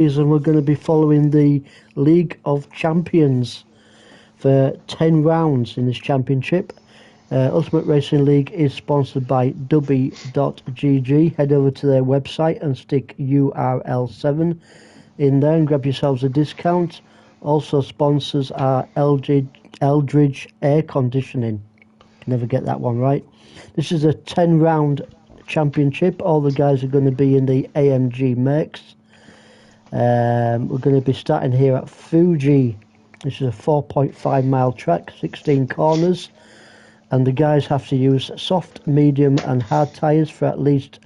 And we're going to be following the League of Champions for 10 rounds in this championship. Ultimate Racing League is sponsored by Dubby.gg. Head over to their website and stick URL7 in there and grab yourselves a discount. Also sponsors are Eldridge Air Conditioning. Never get that one right. This is a 10 round championship. All the guys are going to be in the AMG Mercs. We're going to be starting here at Fuji. This is a 4.5 mile track, 16 corners, and the guys have to use soft, medium and hard tyres for at least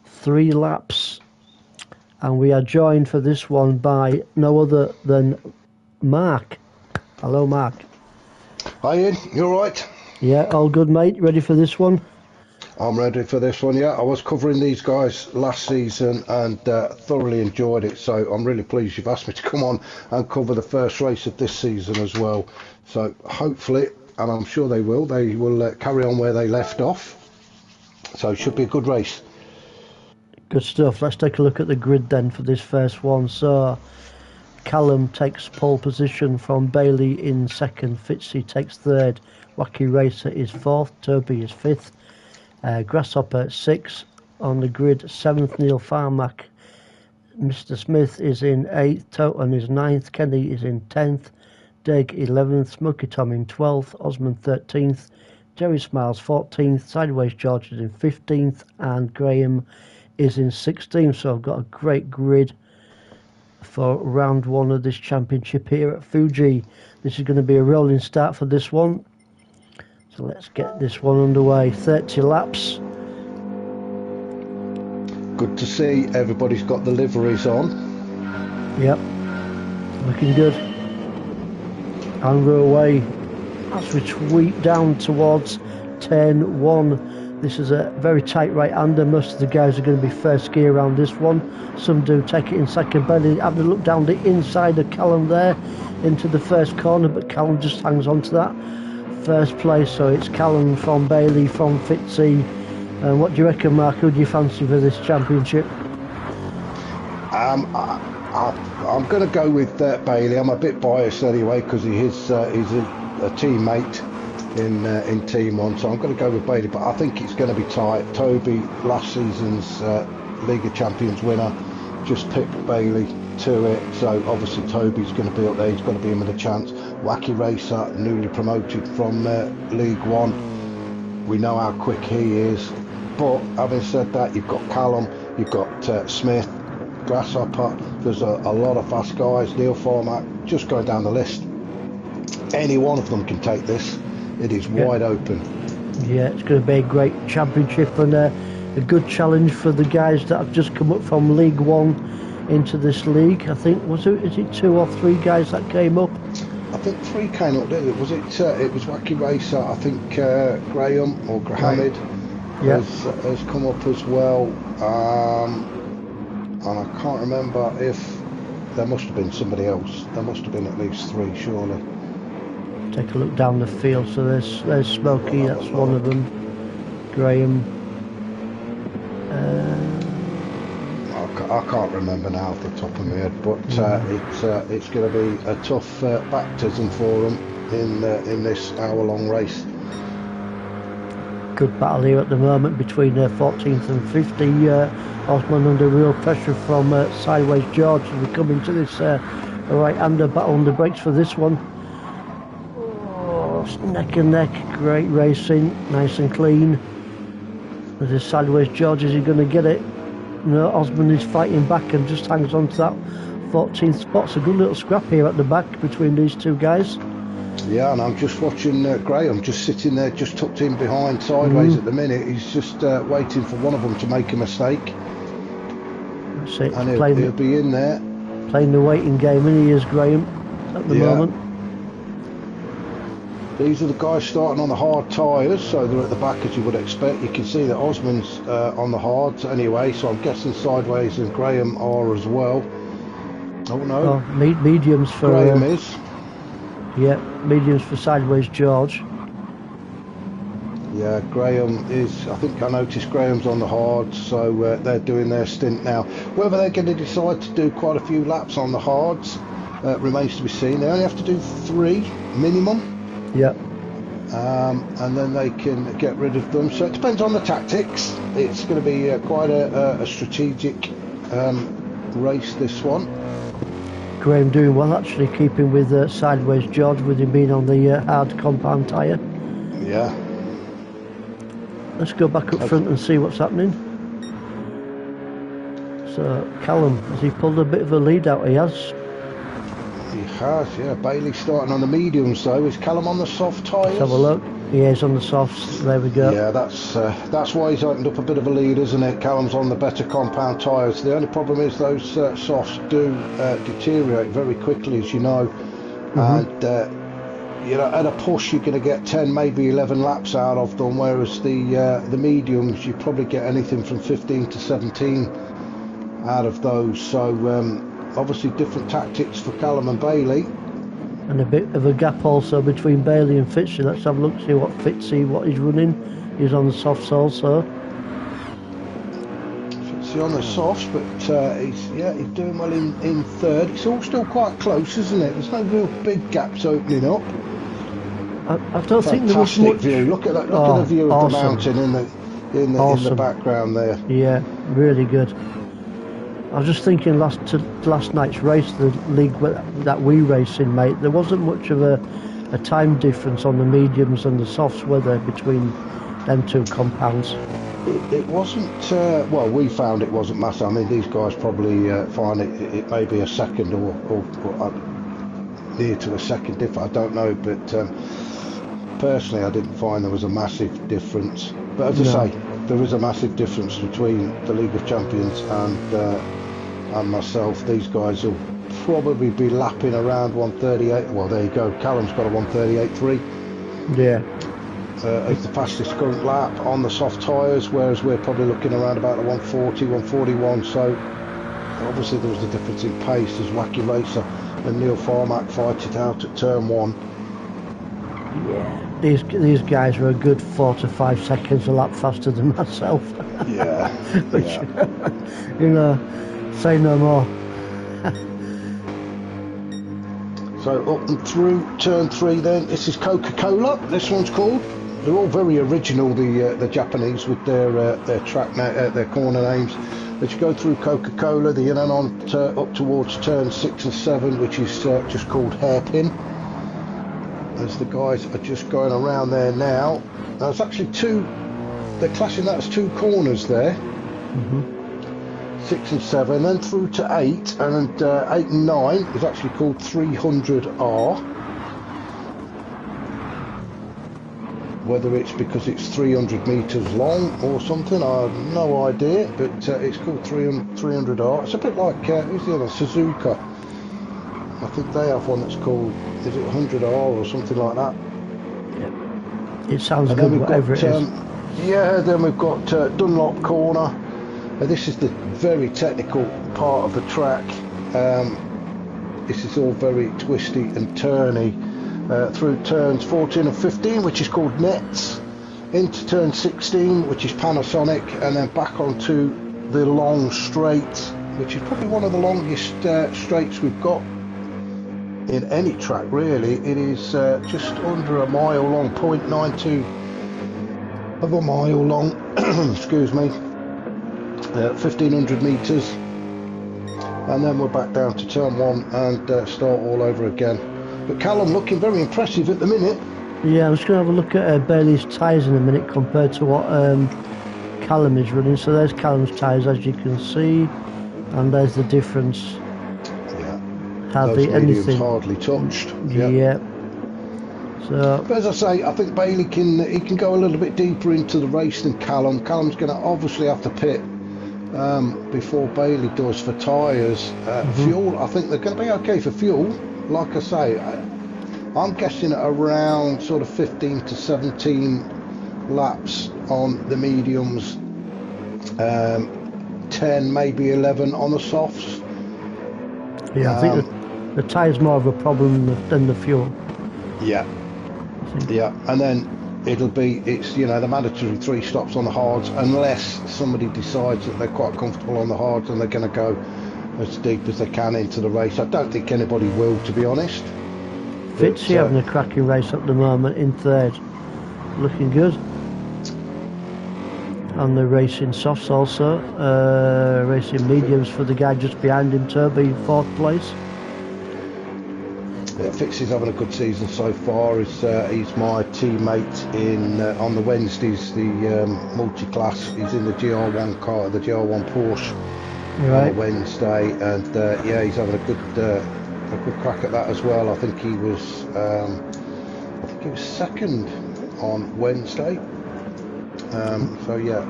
3 laps. And we are joined for this one by no other than Mark. Hello, Mark. Hi Ian, you alright? Yeah, all good, mate. Ready for this one? I'm ready for this one, yeah. I was covering these guys last season and thoroughly enjoyed it, so I'm really pleased you've asked me to come on and cover the first race of this season as well. So hopefully, and I'm sure they will carry on where they left off. So it should be a good race. Good stuff. Let's take a look at the grid then for this first one. So Callum takes pole position from Bailey in second, Fitzy takes third, Wacky Racer is fourth, Toby is fifth, Grasshopper 6th on the grid, 7th Neil Farmack, Mr Smith is in 8th, Toten is 9th, Kenny is in 10th, Dig 11th, Smoky Tom in 12th, Osmond 13th, Jerry Smiles 14th, Sideways George is in 15th, and Graham is in 16th. So I've got a great grid for round one of this championship here at Fuji. This is going to be a rolling start for this one. So let's get this one underway. 30 laps. Good to see everybody's got the liveries on. Yep, looking good. And we're away as we sweep down towards turn 1. This is a very tight right-hander. Most of the guys are going to be first gear around this one. Some do take it in second. Bailey have to look down the inside of Callum there into the first corner, but Callum just hangs on to that first place. So it's Callum from Bailey from Fitzy. What do you reckon, Mark? Who do you fancy for this championship? I'm going to go with Bailey. I'm a bit biased anyway because he's a teammate in Team 1, so I'm going to go with Bailey, but I think it's going to be tight. Toby, last season's League of Champions winner, just picked Bailey to it, so obviously Toby's going to be up there. He's got to be in with a chance. Wacky Racer, newly promoted from League 1, we know how quick he is, but having said that, you've got Callum, you've got Smith, Grasshopper, there's a lot of fast guys, Neil Format, just going down the list. Any one of them can take this. It is wide open. Yeah, it's going to be a great championship and a good challenge for the guys that have just come up from League 1 into this league. I think, is it 2 or 3 guys that came up? I think 3 came up, didn't it? Was it? It was Wacky Racer. I think Graham or Grahamid has come up as well. And I can't remember if there must have been somebody else. There must have been at least 3, surely. Take a look down the field. So there's Smokey, that's one of them. Graham. I can't remember now off the top of my head, but it's going to be a tough baptism for them in this hour-long race. Good battle here at the moment between 14th and 50. Osman under real pressure from Sideways George as we come into this right-hander battle on the brakes for this one. Neck and neck, great racing, nice and clean. There's a Sideways George, is he going to get it? No, Osmond is fighting back and just hangs on to that 14th spot. It's a good little scrap here at the back between these two guys. Yeah, and I'm just watching Graham just sitting there, just tucked in behind Sideways at the minute. He's just waiting for one of them to make a mistake. That's it. And he'll be in there. Playing the waiting game, and he is, Graham, at the moment. These are the guys starting on the hard tyres, so they're at the back as you would expect. You can see that Osmond's on the hards anyway, so I'm guessing Sideways and Graham are as well. Oh no. Mediums for... Graham is. Yeah, mediums for Sideways George. Yeah, Graham is, I think I noticed Graham's on the hards, so they're doing their stint now. Whether they're going to decide to do quite a few laps on the hards remains to be seen. They only have to do 3 minimum. Yep. And then they can get rid of them. So it depends on the tactics. It's going to be quite a strategic race, this one. Graham doing well, actually, keeping with Sideways George, with him being on the hard compound tyre. Yeah. Let's go back up front and see what's happening. So, Callum, has he pulled a bit of a lead out? He has. He has, yeah. Bailey starting on the mediums, though. Is Callum on the soft tyres? Let's have a look. He is on the softs. There we go. Yeah, that's why he's opened up a bit of a lead, isn't it? Callum's on the better compound tyres. The only problem is those softs do deteriorate very quickly, as you know. And you know, at a push, you're going to get 10, maybe 11 laps out of them, whereas the mediums, you probably get anything from 15 to 17 out of those. So obviously different tactics for Callum and Bailey. And a bit of a gap also between Bailey and Fitzy. Let's have a look, see what Fitzy, what he's running. He's on the softs also. Fitzy on the softs, but he's doing well in third. It's all still quite close, isn't it? There's no real big gaps opening up. I don't think there was much. View. Look at that! Look at the view of the mountain in the background there. Yeah, really good. I was just thinking last night's race, the league that we race in, mate. There wasn't much of a time difference on the mediums and the softs, were there, between them two compounds? It wasn't. Well, we found it wasn't massive. I mean, these guys probably find it may be a second or near to a second difference. I don't know, but personally, I didn't find there was a massive difference. But as I say, there is a massive difference between the League of Champions and myself. These guys will probably be lapping around 138. Well, there you go. Callum's got a 138.3. Yeah. As the fastest current lap on the soft tyres, whereas we're probably looking around about the 140, 141. So obviously there was a difference in pace as Wacky Racer and Neil Farmack fight it out at turn 1. Yeah, these guys are a good 4 to 5 seconds a lap faster than myself. Yeah. Which, yeah. You know, say no more. So up and through turn 3 then, this is Coca-Cola, this one's called. They're all very original, the Japanese, with their track their corner names. As you go through Coca-Cola, then on up towards turn 6 and 7, which is just called Hairpin. As the guys are just going around there now. Now it's actually they're classing that as 2 corners there. 6 and 7, then through to 8, and 8 and 9 is actually called 300R. Whether it's because it's 300 metres long or something, I have no idea, but it's called 300R. It's a bit like, who's the other, Suzuka. I think they have one that's called, is it 100R or something like that? Yeah. It sounds good, whatever it is. Yeah, then we've got Dunlop Corner. This is the very technical part of the track. This is all very twisty and turny. Through turns 14 and 15, which is called Nets, into turn 16, which is Panasonic, and then back onto the long straight, which is probably one of the longest straights we've got in any track, really. It is just under a mile long, 0.92 of a mile long, excuse me, 1,500 metres, and then we're back down to turn 1 and start all over again. But Callum looking very impressive at the minute. Yeah, I'm just going to have a look at Bailey's tyres in a minute compared to what Callum is running. So there's Callum's tyres, as you can see, and there's the difference. Yeah, Hardly those anything. Hardly touched. Yeah. So, but as I say, I think Bailey can go a little bit deeper into the race than Callum. Callum's going to obviously have to pit before Bailey does for tyres. Fuel, I think they're going to be okay for fuel. Like I say, I'm guessing at around sort of 15 to 17 laps on the mediums, 10, maybe 11 on the softs. Yeah, I think the tyre's more of a problem than the fuel. Yeah, yeah, and then it's the mandatory 3 stops on the hards, unless somebody decides that they're quite comfortable on the hards and they're going to go as deep as they can into the race. I don't think anybody will, to be honest. Fitzy having a cracking race at the moment in third, looking good. And the racing softs also, racing mediums for the guy just behind him, Toby, in 4th place. Yeah, Fitzy's having a good season so far. He's my teammate in on the Wednesdays, the multi-class. He's in the GR1 car, the GR1 Porsche, on a Wednesday, and he's having a good crack at that as well. I think he was second on Wednesday. So yeah,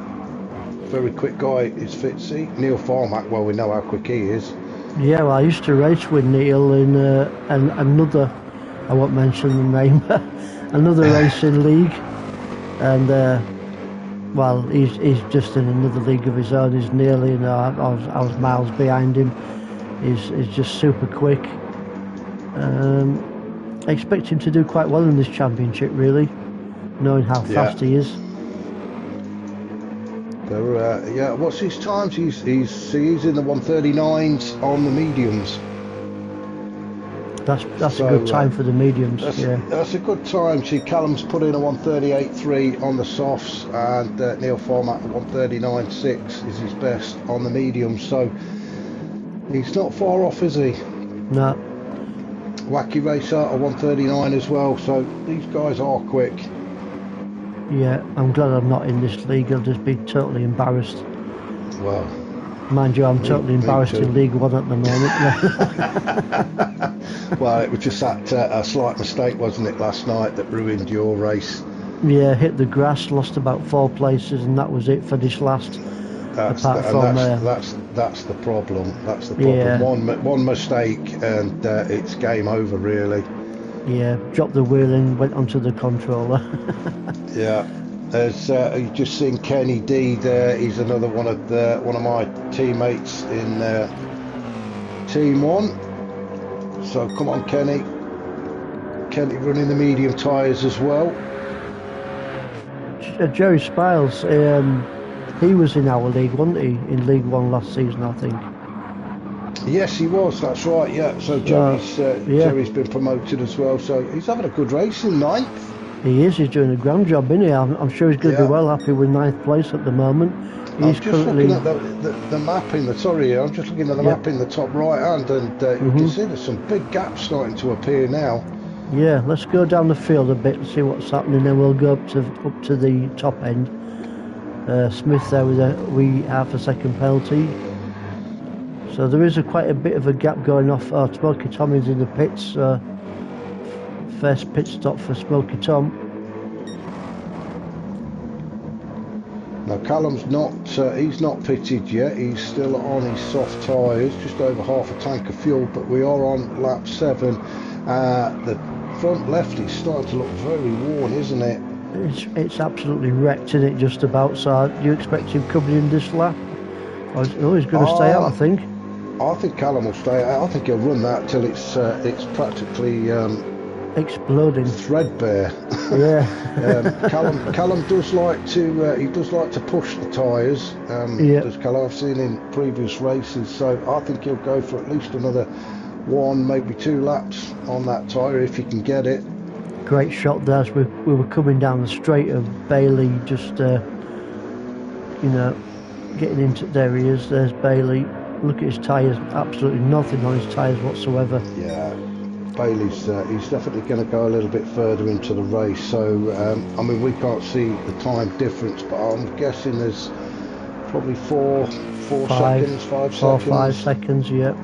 very quick guy is Fitzy. Neil Farmack, well, we know how quick he is. Yeah, well, I used to race with Neil in another, I won't mention the name, another racing league, and well, he's just in another league of his own. He's nearly, I was miles behind him. He's just super quick. I expect him to do quite well in this championship, really, knowing how fast he is. What's his times? He's in the 139s on the mediums. That's a good time for the mediums. That's a good time. See, Callum's put in a 138.3 on the softs, and Neil Farmack 139.6 is his best on the mediums. So he's not far off, is he? No. Wacky Racer a 139 as well. So these guys are quick. Yeah, I'm glad I'm not in this league. I'll just be totally embarrassed. Well, mind you, I'm totally embarrassed in League One at the moment. Well, it was just that a slight mistake, wasn't it, last night that ruined your race? Yeah, hit the grass, lost about 4 places, and that was it. Finished last. That's the problem. That's the problem. Yeah. One mistake, and it's game over, really. Yeah, dropped the wheel and went onto the controller. Yeah, there's you've just seen Kenny D there. He's another one of my teammates in Team 1. So come on, Kenny. Kenny running the medium tyres as well. Jerry Spiles, he was in our league, wasn't he? In League 1 last season, I think. Yes, he was. That's right. Yeah. So Jerry's been promoted as well. So he's having a good race in 9th. He is. He's doing a grand job, isn't he? I'm sure he's going to be well happy with 9th place at the moment. He's currently looking at the map in the I'm just looking at the map in the top right hand, and you can see there's some big gaps starting to appear now. Yeah. Let's go down the field a bit and see what's happening. Then we'll go up to the top end. Smith there with a wee half-a-second penalty. So there is quite a bit of a gap going off. Smokey Tom is in the pits. First pit stop for Smokey Tom. Now Callum's he's not pitted yet. He's still on his soft tyres, just over half a tank of fuel. But we are on lap 7. The front left is starting to look very worn, isn't it? It's absolutely wrecked, isn't it? Just about. So do you expect him coming in this lap? He's going to stay out, I think. I think Callum will stay out. I think he'll run that till it's practically exploding, threadbare. Yeah. Callum does like to push the tyres. Does Callum? I've seen in previous races, so I think he'll go for at least another 1, maybe 2 laps on that tyre if he can get it. Great shot there as we were coming down the straight of Bailey, just getting into. There he is. There's Bailey. Look at his tyres. Absolutely nothing on his tyres whatsoever. Yeah. Bailey's he's definitely going to go a little bit further into the race, so I mean, we can't see the time difference, but I'm guessing there's probably 5 seconds, yeah.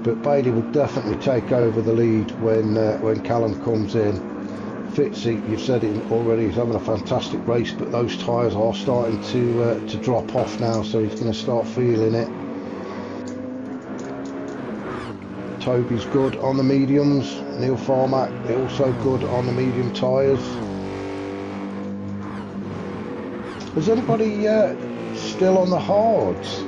But Bailey will definitely take over the lead when Callum comes in. Fitzy, you've said it already, he's having a fantastic race, but those tyres are starting to drop off now, so he's going to start feeling it. Toby's good on the mediums. Neil Farmack also good on the medium tyres. Is anybody still on the hards?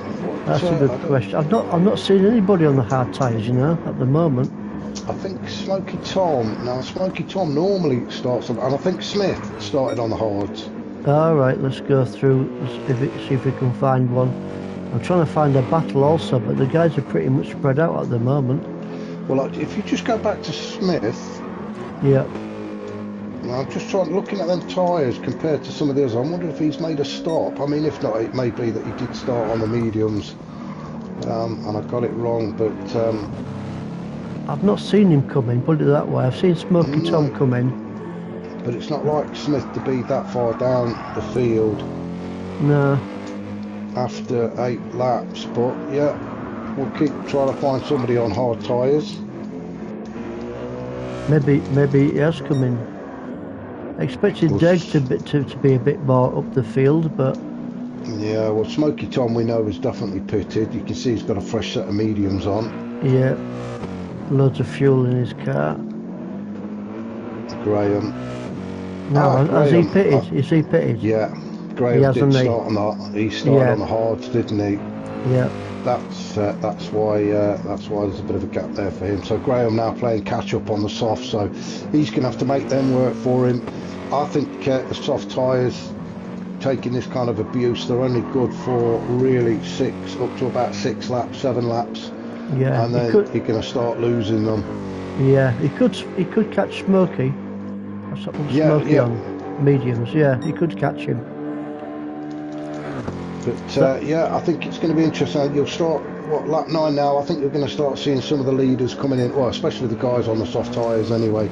That's a good question. I've not seen anybody on the hard tyres, at the moment. I think Smoky Tom. Now, Smoky Tom normally starts on, and I think Smith started on the hards. Alright, let's go through, see if we can find one. I'm trying to find a battle also, but the guys are pretty much spread out at the moment. Well, if you just go back to Smith. Yeah. I'm just looking at them tyres compared to some of the others. I wonder if he's made a stop. I mean, if not, it may be that he did start on the mediums, and I got it wrong. But I've not seen him come in, put it that way. I've seen Smoky Tom come in. But it's not like Smith to be that far down the field. No. After 8 laps, but yeah, we'll keep trying to find somebody on hard tyres. Maybe he has come in. I expected Deg to be a bit more up the field, but yeah, well, Smoky Tom we know is definitely pitted. You can see he's got a fresh set of mediums on. Yeah, loads of fuel in his car. Graham. No, has he pitted? Is he pitted? Yeah, Graham did start on that. He started on the hards, didn't he? Yeah. That's why there's a bit of a gap there for him. So Graham now playing catch up on the soft, so he's going to have to make them work for him. I think the soft tyres, taking this kind of abuse, they're only good for really up to about 6 laps, 7 laps. Yeah. And then you're going to start losing them. Yeah, he could catch Smokey. Smokey on mediums. Yeah, he could catch him. But yeah, I think it's going to be interesting. You'll start, lap 9 now. I think you're going to start seeing some of the leaders coming in, well, especially the guys on the soft tyres anyway.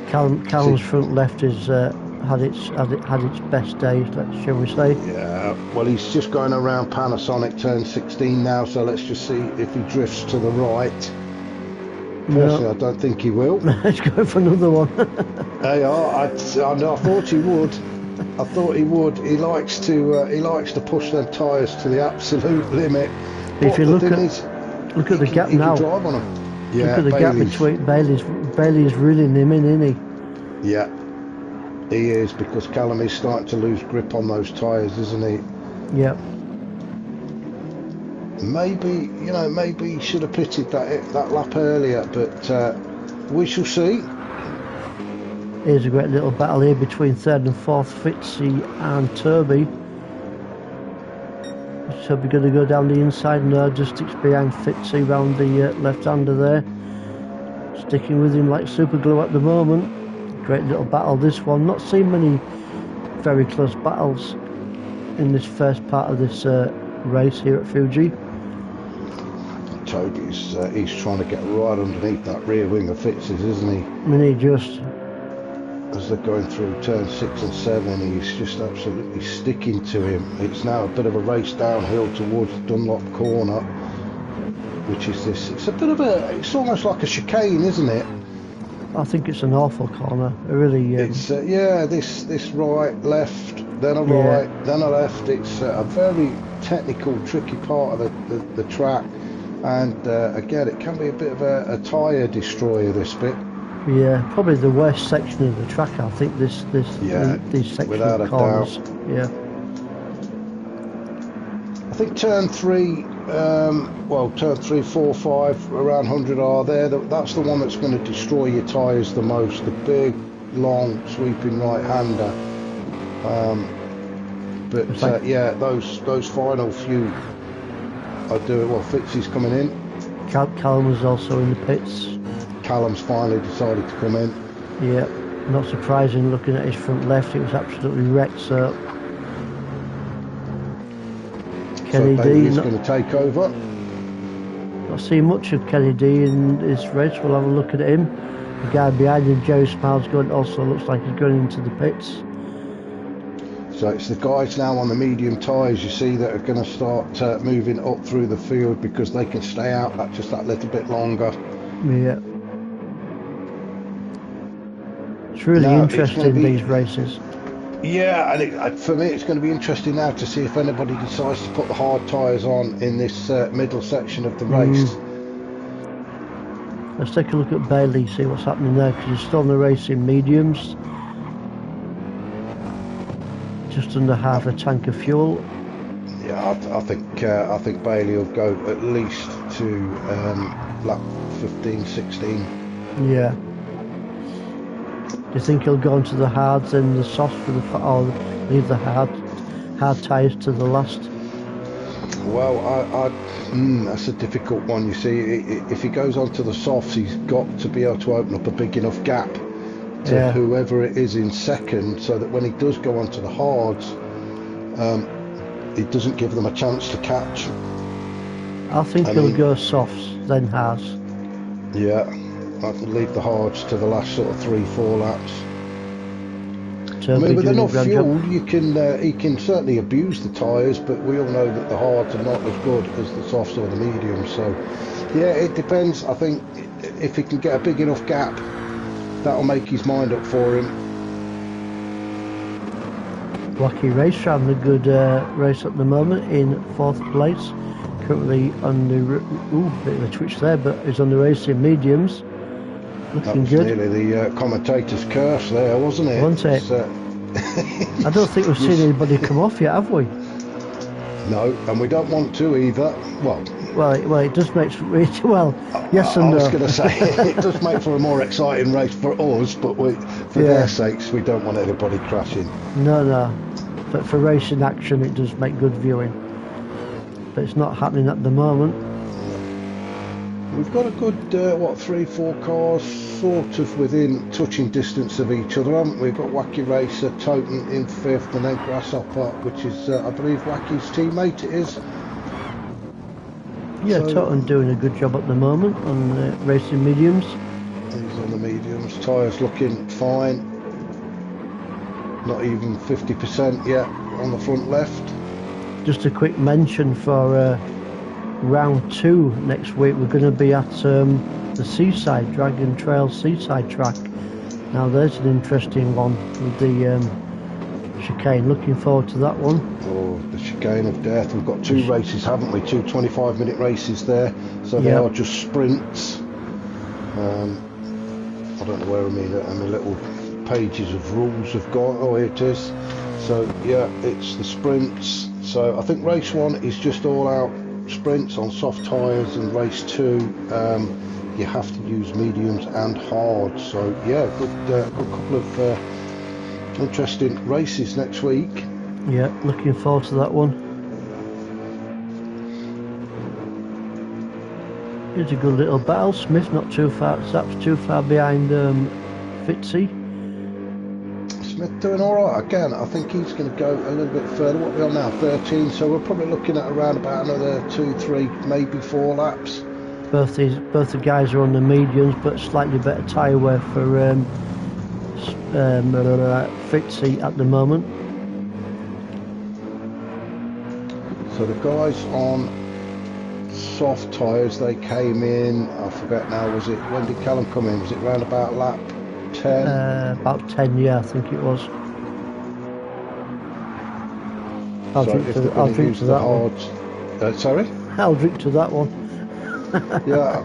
Callum's front left is had its best days, shall we say? Yeah. Well, he's just going around Panasonic turn 16 now, so let's just see if he drifts to the right. Personally, I don't think he will. Let's go for another one. Hey, I thought he would. I thought he would. He likes to push them tyres to the absolute limit. If you look at the gap now, drive on them. Yeah, look at the gap between Bailey's reeling him in, isn't he? Yeah, he is, because Callum is starting to lose grip on those tyres, isn't he? Yeah. Maybe he should have pitted that lap earlier, but we shall see. Here's a great little battle here between 3rd and 4th, Fitzy and Toby. Is Toby going to go down the inside? No, just sticks behind Fitzy round the left-hander there. Sticking with him like super glue at the moment. Great little battle, this one. Not seen many very close battles in this first part of this race here at Fuji. Toby's he's trying to get right underneath that rear wing of Fitz's, isn't he? I mean, he just, as they're going through turn 6 and 7, he's just absolutely sticking to him. It's now a bit of a race downhill towards Dunlop Corner, which is this. It's a bit of it's almost like a chicane, isn't it? I think it's an awful corner. It really It's this right, left, then a right, then a left. It's a very technical, tricky part of the track, and again, it can be a bit of a tyre destroyer, this bit. Yeah, probably the worst section of the track. I think these sections of corners. Yeah. I think turn 3, turn 3, 4, 5, around 100R there. That's the one that's going to destroy your tyres the most. The big, long, sweeping right-hander. Those final few are doing well. Fitzy's coming in. Callum was also in the pits. Callum's finally decided to come in. Yeah, not surprising looking at his front left, it was absolutely wrecked. So Kenny D is going to take over. Not seen much of Kenny D in this race. We'll have a look at him. The guy behind him, Jerry Smiles, also looks like he's going into the pits. So it's the guys now on the medium tyres, you see, that are going to start moving up through the field, because they can stay out just that little bit longer. Yeah. It's really interesting, these races. Yeah, and for me it's going to be interesting now to see if anybody decides to put the hard tyres on in this middle section of the race. Let's take a look at Bailey, see what's happening there, because he's still in the race in mediums. Just under half a tank of fuel. Yeah, I think Bailey will go at least to lap 15, 16. Yeah. Do you think he'll go into the hards and the softs for the, or leave the hard tyres to the last? Well, that's a difficult one. You see, if he goes onto the softs, he's got to be able to open up a big enough gap to whoever it is in second, so that when he does go onto the hards, it doesn't give them a chance to catch. I think he'll go softs, then hards. Yeah, I can leave the hards to the last sort of 3-4 laps. I mean, with enough fuel, he can certainly abuse the tyres, but we all know that the hards are not as good as the softs or the mediums. So, yeah, it depends. I think if he can get a big enough gap, that'll make his mind up for him. Wacky Race having a good race at the moment in 4th place. Currently on the bit of a twitch there, but he's on the racing mediums. Looking good. That was nearly the commentator's curse there, wasn't it? Wasn't it? I don't think we've seen anybody come off yet, have we? No, and we don't want to either. Well, it does make well. Yes and no. I was going to say it does make for a more exciting race for us, but for their sakes, we don't want anybody crashing. No. But for racing action, it does make good viewing. But it's not happening at the moment. We've got a good 3-4 cars sort of within touching distance of each other, haven't we? We've got Wacky Racer, Toten in 5th, and then Grasshopper, which is I believe Wacky's teammate. It is. Yeah, so, Toten doing a good job at the moment on racing mediums. He's on the mediums. Tyres looking fine. Not even 50% yet on the front left. Just a quick mention for round 2 next week. We're going to be at the Seaside Dragon Trail Seaside track. Now there's an interesting one with the chicane. Looking forward to that one. Oh, the chicane of death. We've got 2 races, haven't we? 2 25-minute races there. So they are just sprints. I don't know where I mean little pages of rules have gone. Oh, here it is. So yeah, it's the sprints. So I think race 1 is just all out sprints on soft tyres, and race 2 you have to use mediums and hards. So yeah, good couple of interesting races next week. Yeah, looking forward to that one. Here's a good little battle. Smith not too far, Zapp's too far behind Fitzy. Smith doing alright again. I think he's going to go a little bit further. What are we on now? 13, so we're probably looking at around about another 2, 3, maybe 4 laps. Both the guys are on the mediums, but slightly better tyre wear for Fitzy at the moment. So the guys on soft tyres, they came in, I forget now, when did Callum come in? Was it round about lap 10? About 10, yeah, I think it was. I'll drink to that one. Sorry? I'll drink to that one. Yeah,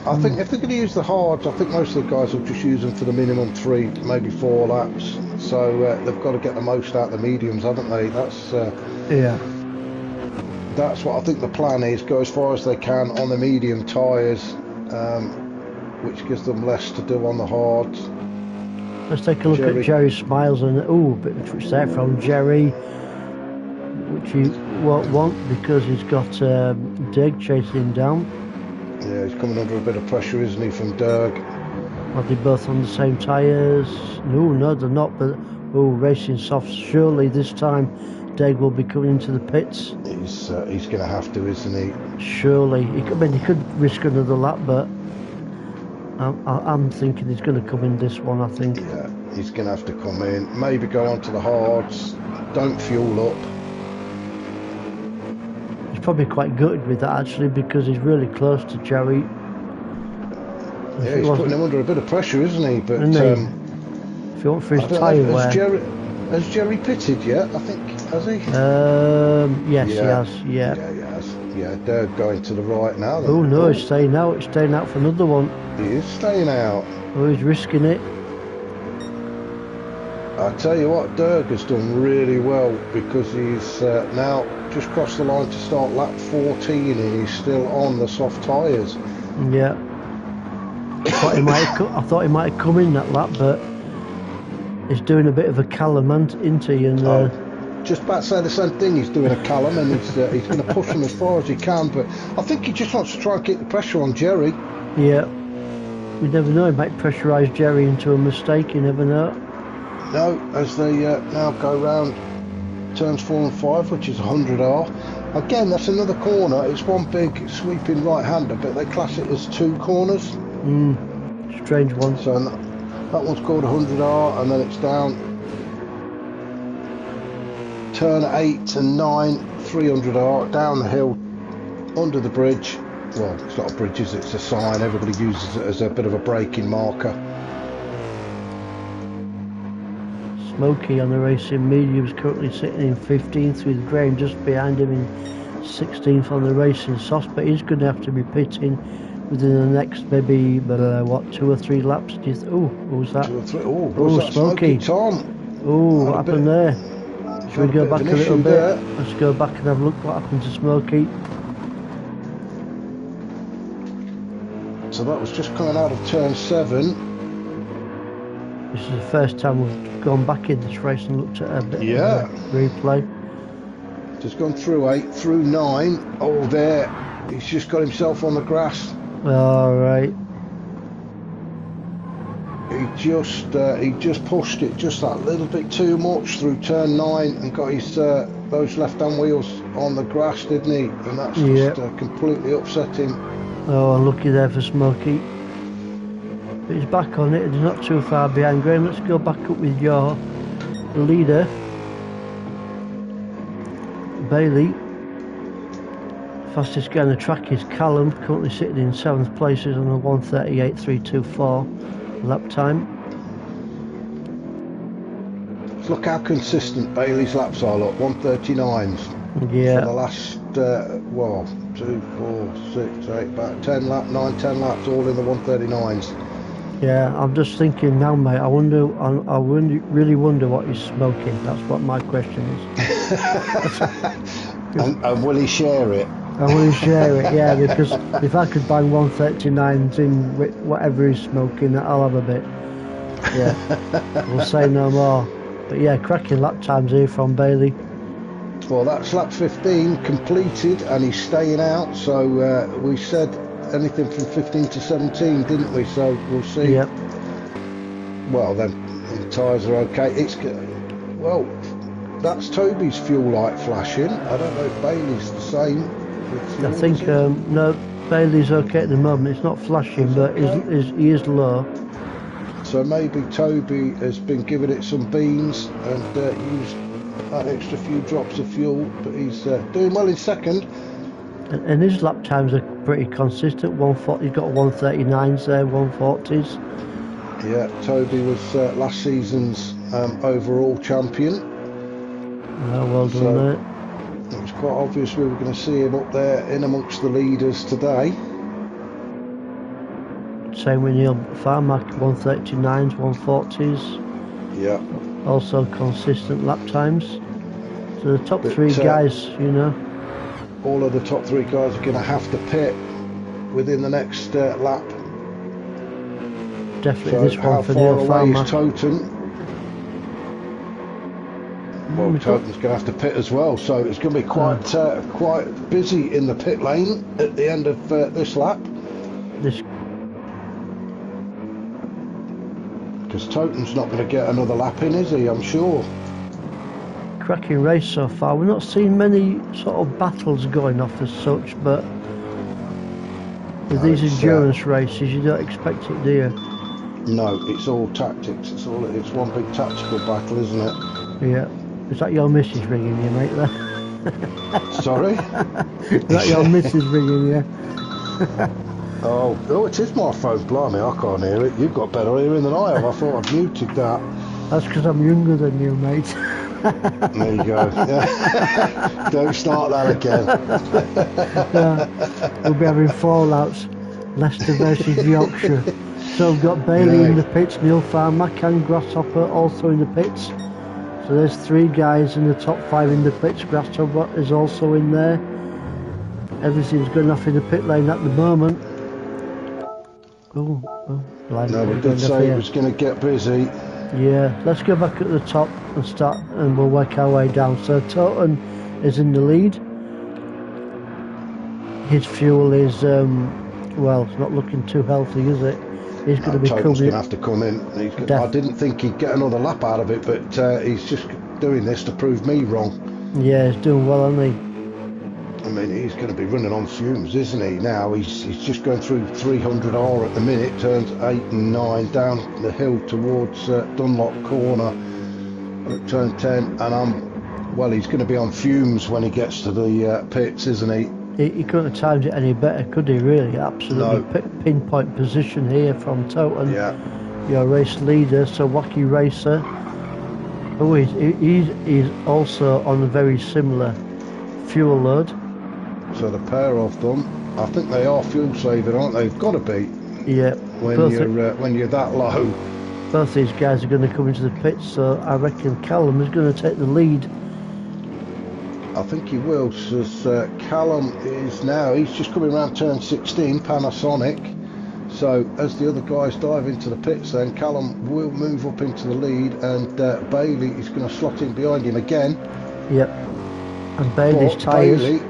I think if they're going to use the hards, I think most of the guys will just use them for the minimum 3, maybe 4 laps. So they've got to get the most out of the mediums, haven't they? That's That's what I think the plan is. Go as far as they can on the medium tyres, which gives them less to do on the hards. Let's take a look at Jerry Smiles, and a bit of a twitch there from Jerry, which he won't want because he's got Dig chasing him down. Yeah, he's coming under a bit of pressure, isn't he, from Derg? Are they both on the same tyres? No, they're not, but racing softs. Surely this time Derg will be coming into the pits. He's going to have to, isn't he? Surely. He could risk another lap, but I'm thinking he's going to come in this one, I think. Yeah, he's going to have to come in. Maybe go onto the hards. Don't fuel up. He's probably quite gutted with that, actually, because he's really close to Jerry. Yeah, he's putting him under a bit of pressure, isn't he? But if you want for his tyre wear. Has Jerry pitted yet? I think, has he? Yes, he has. Yeah. Yeah, he has. Yeah, they're going to the right now. Oh no, he's staying out. He's staying out for another one. He is staying out. Oh, he's risking it. I tell you what, Derg has done really well, because he's now just crossed the line to start lap 14 and he's still on the soft tyres. Yeah. I thought he might have come in that lap, but he's doing a bit of a Callum, isn't he? And just about to say the same thing. He's doing a Callum, and he's going to push him as far as he can. But I think he just wants to try and keep the pressure on Jerry. Yeah. You never know. He might pressurise Jerry into a mistake. You never know. No, as they now go round turns 4 and 5, which is 100R. Again, that's another corner. It's one big sweeping right-hander, but they class it as 2 corners. Strange one. So that one's called 100R, and then it's down turn 8 and 9, 300R, down the hill, under the bridge. Well, it's not a bridge, is it? It's a sign. Everybody uses it as a bit of a braking marker. Smokey on the racing mediums currently sitting in 15th with Graham just behind him in 16th on the racing softs, but he's going to have to be pitting within the next maybe 2 or 3 laps. Who's that? 2 or 3. Oh, Smokey Tom. Oh, what happened there? Should we go back a little bit? There. Let's go back and have a look what happened to Smokey. So that was just coming out of turn 7. This is the first time we've gone back in this race and looked at a bit of replay. Just gone through 8, through 9. Oh, there. He's just got himself on the grass. Alright. He just pushed it just that little bit too much through turn 9 and got his those left-hand wheels on the grass, didn't he? And that's just completely upset him. Oh, unlucky there for Smokey. But he's back on it and he's not too far behind Graham. Let's go back up with your leader, Bailey. Fastest guy on the track is Callum, currently sitting in 7th place, is on a 1:38.324 lap time. Look how consistent Bailey's laps are. Look, 1:39s. Yeah. For the last 2, 4, 6, 8, about 10 laps, 9, 10 laps, all in the 1:39s. Yeah, I'm just thinking now, mate. I really wonder what he's smoking. That's what my question is. and will he share it? I want to share it, yeah, because if I could bang 139s in whatever he's smoking, I'll have a bit. Yeah, we'll say no more. But yeah, cracking lap times here from Bailey. Well, that's lap 15 completed, and he's staying out. So we said anything from 15 to 17, didn't we? So we'll see. Yep. Well, then the tyres are okay. That's Toby's fuel light flashing. I don't know if Bailey's the same. I think no, Bailey's okay at the moment. It's not flashing, but he is low. So maybe Toby has been giving it some beans and used that extra few drops of fuel, but he's doing well in second. And his lap times are pretty consistent. 140. He's got 139s there, 140s. Yeah, Toby was last season's overall champion. Well done there. It was quite obvious we were going to see him up there in amongst the leaders today. Same with Neil Farmack, 139s, 140s. Yeah. Also consistent lap times. So the top 3 guys, all of the top 3 guys are going to have to pit within the next lap. Definitely so this one for Neil Farmack. How far away is Toten? Well, Toten's going to have to pit as well, so it's going to be quite busy in the pit lane at the end of this lap. Because Toten's not going to get another lap in, is he? I'm sure. Cracking race so far. We're not seeing many sort of battles going off as such, but with these endurance races, you don't expect it, do you? No, it's all tactics. It's one big tactical battle, isn't it? Yeah. Is that your missus ringing you, mate, there? Sorry? Is that your missus ringing you? Oh, it is my phone. Blimey, I can't hear it. You've got better hearing than I have. I thought I'd muted that. That's because I'm younger than you, mate. There you go. Yeah. Don't start that again. We'll be having fallouts. Leicester versus Yorkshire. So we've got Bailey in the pits, Neil Farmack and Grasshopper also in the pits. So there's 3 guys in the top 5 in the pits. Grasshopper is also in there. Everything's going off in the pit lane at the moment. Line No, we going did say here. it was going to get busy. Yeah, let's go back at the top and start, and we'll work our way down. So Toten is in the lead. His fuel is, well, it's not looking too healthy, is it? He's going to be Toten's coming. going to have to come in. I didn't think he'd get another lap out of it, but he's just doing this to prove me wrong. Yeah, he's doing well, isn't he? I mean, he's going to be running on fumes, isn't he? Now he's just going through 300R at the minute, turns 8 and 9 down the hill towards Dunlop Corner at turn 10, and he's going to be on fumes when he gets to the pits, isn't he? He couldn't have timed it any better, could he? Really, absolutely No. Pinpoint position here from Toten. Yeah. Your race leader, so Wacky Racer. Oh, he's also on a very similar fuel load. So the pair of them, I think they are fuel saving, aren't they? They've got to be. Yeah. When you're that low. Both these guys are going to come into the pits, so I reckon Callum is going to take the lead. I think he will, because Callum he's just coming around turn 16, Panasonic. So as the other guys dive into the pits, then Callum will move up into the lead, and Bailey is going to slot in behind him again. Yep. And Bailey's tyres. Bailey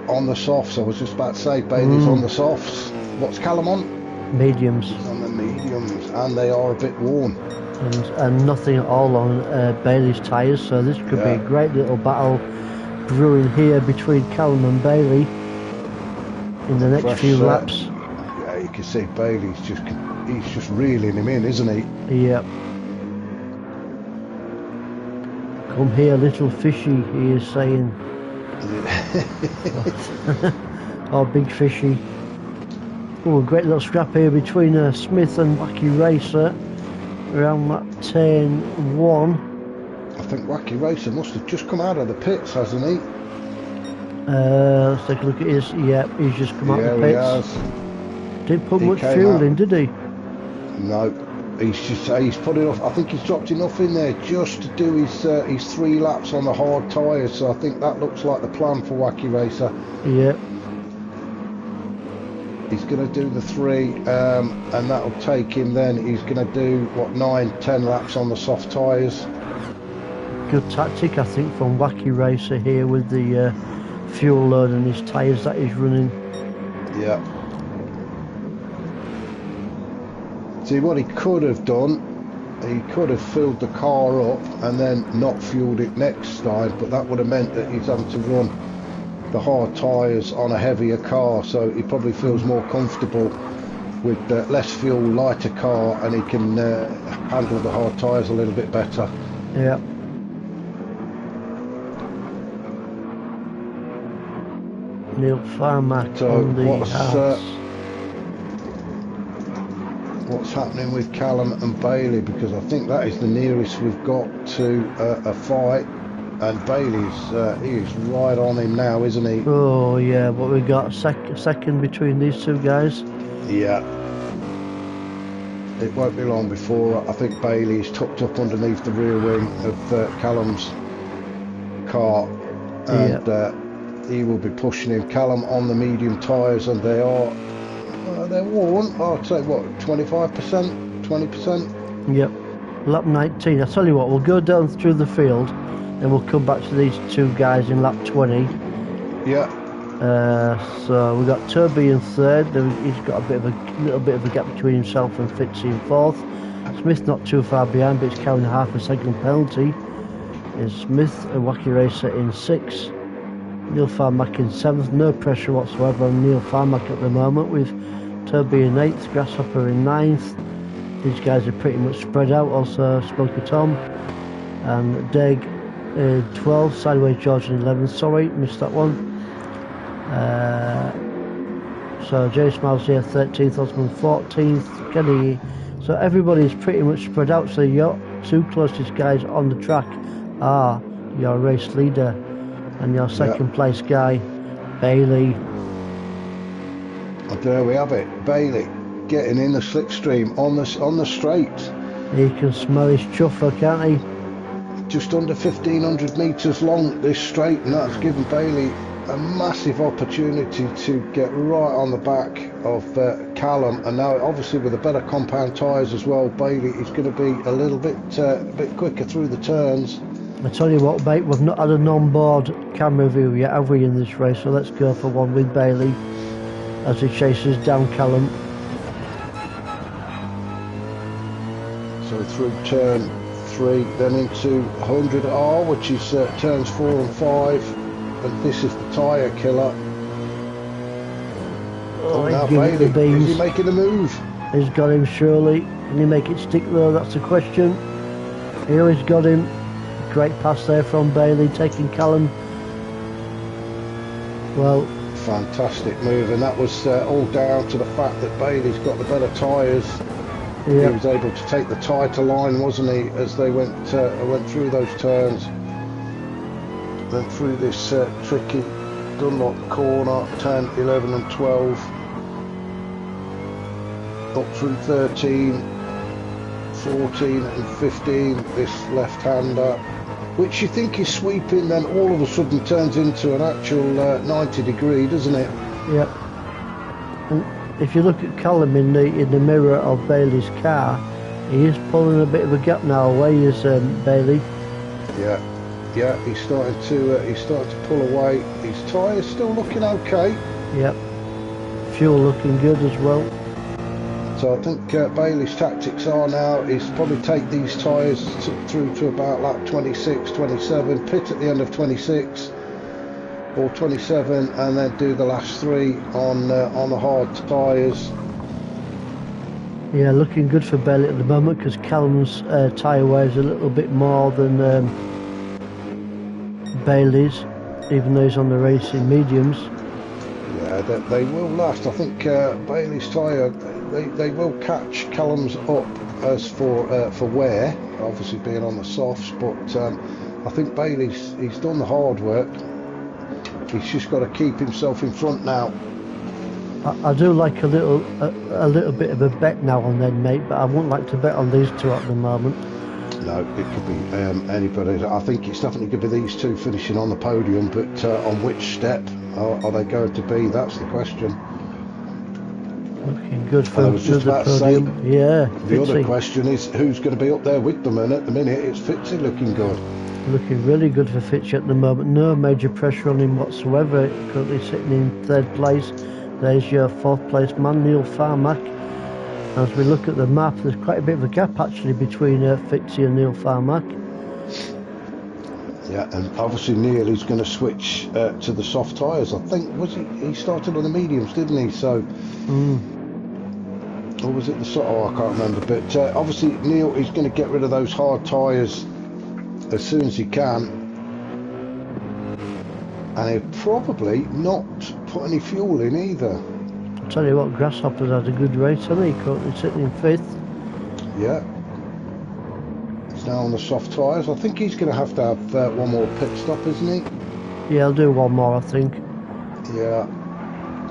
on the softs, I was just about to say, Bailey's on the softs. What's Callum on? Mediums. He's on the mediums, and they are a bit worn. And nothing at all on Bailey's tyres, so this could be a great little battle brewing here between Callum and Bailey in the next few laps. Yeah, you can see Bailey's just reeling him in, isn't he? Yep. Come here, little fishy, he is saying. Oh, big fishy. Oh, great little scrap here between Smith and Wacky Racer around that turn 1. I think Wacky Racer must have just come out of the pits, hasn't he? Let's take a look at his. Yeah, he's just come out of the pits. He has. Didn't put much fuel in, did he? No, he's put enough. I think he's dropped enough in there just to do his 3 laps on the hard tyres. So I think that looks like the plan for Wacky Racer. Yeah. He's going to do the 3, and that'll take him. Then he's going to do 9, 10 laps on the soft tyres. Good tactic, I think, from Wacky Racer here with the fuel load and his tyres that he's running. Yeah. See, what he could have done, he could have filled the car up and then not fueled it next time, but that would have meant that he's having to run the hard tyres on a heavier car, so he probably feels more comfortable with less fuel, lighter car, and he can handle the hard tyres a little bit better. Yeah. Neil Farmack on the house. What's happening with Callum and Bailey, because I think that is the nearest we've got to a fight, and Bailey's he is right on him now, isn't he? Oh yeah, but we got second between these two guys. Yeah. It won't be long before I think Bailey's tucked up underneath the rear wing of Callum's car, and he will be pushing him. Callum on the medium tyres, and they are they're worn. I'd say what, 25%, 20%. Yep. Lap 19. I tell you what, we'll go down through the field, and we'll come back to these two guys in lap 20. Yeah. So we've got Toby in third. He's got a little bit of a gap between himself and Fitzy in fourth. Smith not too far behind, but he's carrying a half a second penalty. Is Smith and Wacky Racer in sixth. Neil Farmack in seventh. No pressure whatsoever on Neil Farmack at the moment, with Toby in eighth, Grasshopper in ninth. These guys are pretty much spread out. Also Smoky Tom and Deg in 12th. Sideways George in 11th. Sorry, missed that one. So Jay Smiles here 13th, Osman 14th, Kenny. So everybody's pretty much spread out. So your two closest guys on the track are your race leader and your second place guy, Bailey. And there we have it. Bailey getting in the slipstream on the straight. He can smell his chuffer, can't he? Just under 1,500 metres long, this straight, and that's given Bailey a massive opportunity to get right on the back Callum, and now obviously with the better compound tyres as well, Bailey is going to be a little bit quicker through the turns. I tell you what, mate, we've not had an on-board camera view yet, have we, in this race? So let's go for one with Bailey as he chases down Callum. So through turn 3, then into 100R, which is turns 4 and 5, and this is the tyre killer. Oh, now Bailey, is he making the move? He's got him, surely. Can he make it stick though? That's the question. Here he's got him. Great pass there from Bailey, taking Callum. Well, fantastic move, and that was all down to the fact that Bailey's got the better tyres. Yep. He was able to take the tighter line, wasn't he, as they went through those turns. Then through this tricky Dunlop corner, 10, 11 and 12. Up through 13, 14 and 15, this left-hander, which you think is sweeping, then all of a sudden turns into an actual 90 degree, doesn't it? Yep. And if you look at Callum in the mirror of Bailey's car, he is pulling a bit of a gap now away, is Bailey. Yeah, he's starting to pull away. His tyres still looking okay. Yep. Fuel looking good as well. So I think Bailey's tactics are now is probably take these tyres through to about lap 26, 27, pit at the end of 26 or 27, and then do the last 3 on the hard tyres. Yeah, looking good for Bailey at the moment because Callum's tyre weighs a little bit more than Bailey's, even though he's on the racing mediums. Yeah, they will last. I think Bailey's tyre, they will catch Callum's up as for wear, obviously being on the softs, but I think he's done the hard work. He's just got to keep himself in front now. I do like a little bit of a bet now and then, mate, but I wouldn't like to bet on these two at the moment. No, it could be anybody. I think it's definitely going to be these two finishing on the podium, but on which step are they going to be? That's the question. Looking good for I was just about to say, yeah. The Fitzy. other question is who's going to be up there with them, and at the minute it's Fitzy looking good. Looking really good for Fitzy at the moment. No major pressure on him whatsoever. Currently sitting in 3rd place. There's your 4th place man, Neil Farmack. As we look at the map, there's quite a bit of a gap actually between Fitzy and Neil Farmack. Yeah, and obviously Neil is going to switch to the soft tyres. I think he started on the mediums, didn't he? So, or was it the soft? Oh, I can't remember. But obviously Neil is going to get rid of those hard tyres as soon as he can, and he'll probably not put any fuel in either. I'll tell you what, Grasshopper's had a good race, hasn't he? Currently sitting in 5th. Yeah. He's now on the soft tyres. I think he's going to have one more pit stop, isn't he? Yeah, I'll do one more, I think. Yeah.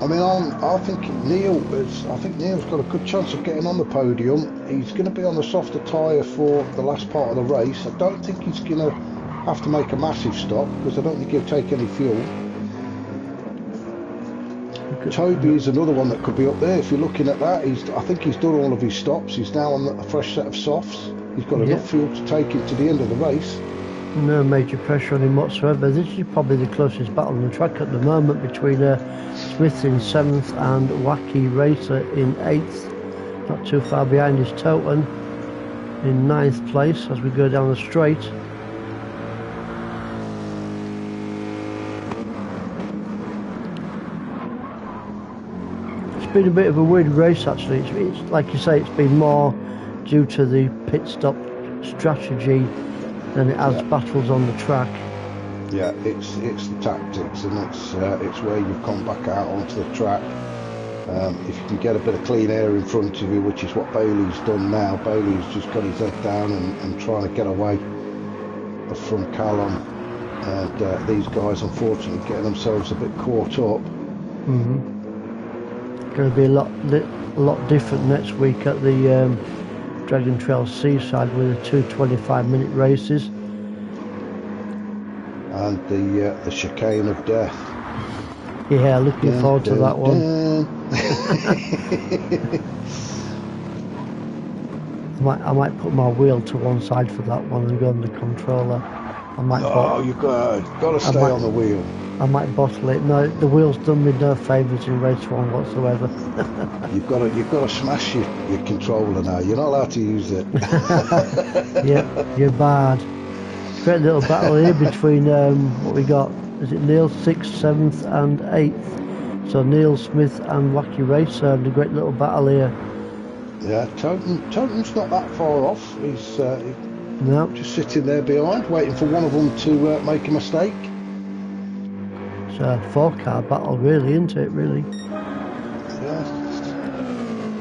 I mean, I think Neil's got a good chance of getting on the podium. He's going to be on the softer tyre for the last part of the race. I don't think he's going to have to make a massive stop because I don't think he'll take any fuel. Toby is another one that could be up there. If you're looking at that, I think he's done all of his stops. He's now on a fresh set of softs. He's got enough fuel to take him to the end of the race. No major pressure on him whatsoever. This is probably the closest battle on the track at the moment between Smith in 7th and Wacky Racer in 8th. Not too far behind is Toten in 9th place as we go down the straight. It's been a bit of a weird race actually. It's like you say, it's been more due to the pit stop strategy than it has battles on the track. Yeah, it's the tactics, and it's where you've come back out onto the track. If you can get a bit of clean air in front of you, which is what Bailey's done now. Bailey's just got his head down and trying to get away from Callum, and these guys unfortunately getting themselves a bit caught up. Going to be a lot different next week at the Dragon Trail Seaside with the 2 25-minute races. And the chicane of death. Yeah, looking forward to that one. I might put my wheel to one side for that one and go on the controller. No, you've got to stay on the wheel. I might bottle it. No, the wheel's done me no favours in race one whatsoever. You've got to smash your controller now. You're not allowed to use it. Yep, you're bad. Great little battle here between what we got. Is it Neil 6th, 7th, and 8th? So Neil Smith and Wacky Racer having a great little battle here. Yeah, Totem's not that far off. He's No, just sitting there behind, waiting for one of them to make a mistake. it's a 4-car battle, really, isn't it? Really. Yeah.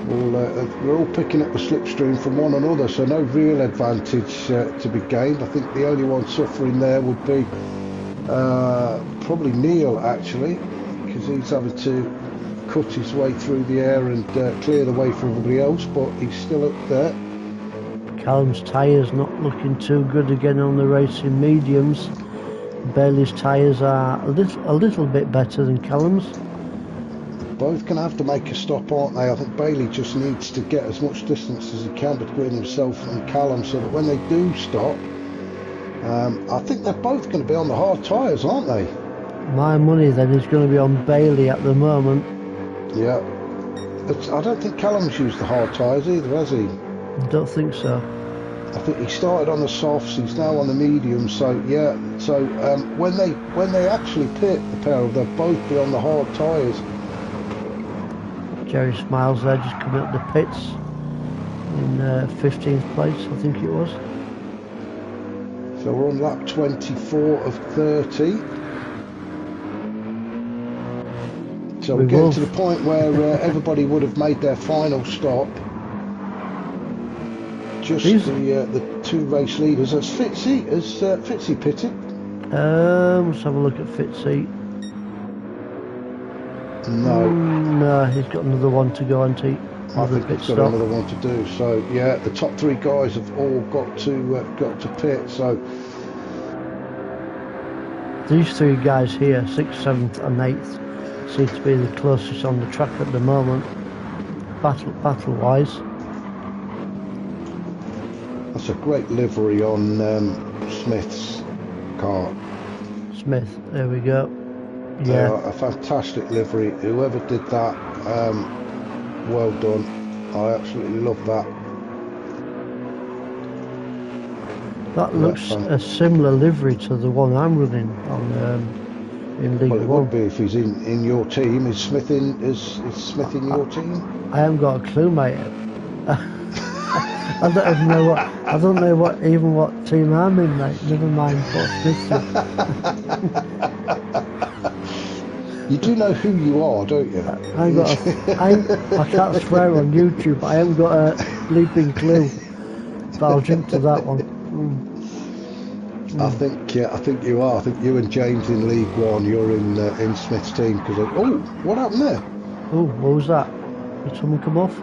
We're all picking up the slipstream from one another, so no real advantage to be gained. I think the only one suffering there would be probably Neil, actually, because he's having to cut his way through the air and clear the way for everybody else, but he's still up there. Callum's tyres not looking too good again on the racing mediums. Bailey's tyres are a little bit better than Callum's. Both going to have to make a stop, aren't they? I think Bailey just needs to get as much distance as he can between himself and Callum, so that when they do stop, I think they're both going to be on the hard tyres, aren't they? My money then is going to be on Bailey at the moment. Yeah. I don't think Callum's used the hard tyres either, has he? I don't think so. I think he started on the softs, he's now on the mediums, so yeah. So when they actually pit, the pair of them, they'll both be on the hard tyres. Jerry Smiles there just coming up the pits in 15th place, I think it was. So we're on lap 24 of 30. So we're getting to the point where everybody would have made their final stop. Just the two race leaders. Has Fitzy pitted? Let's have a look at Fitzy. No, he's got another one to go, hasn't he? I think he's got another one to do. So yeah, the top three guys have all got to pit. So these three guys here, 6th, 7th, and 8th, seem to be the closest on the track at the moment, battle-wise. That's a great livery on Smith's car. Smith, there we go. Yeah, a fantastic livery. Whoever did that, well done. I absolutely love that. That looks a similar livery to the one I'm running on in League 1. Well, it would be if he's in your team. Is Smith in your team? I haven't got a clue, mate. I don't even know what team I'm in, mate. Never mind what Smith's You do know who you are, don't you? I can't swear on YouTube, but I haven't got a bleeping clue. But I'll jump to that one. I think you are. I think you and James in League 1, you're in Smith's team. Because what happened there? Oh, what was that? Did someone come off?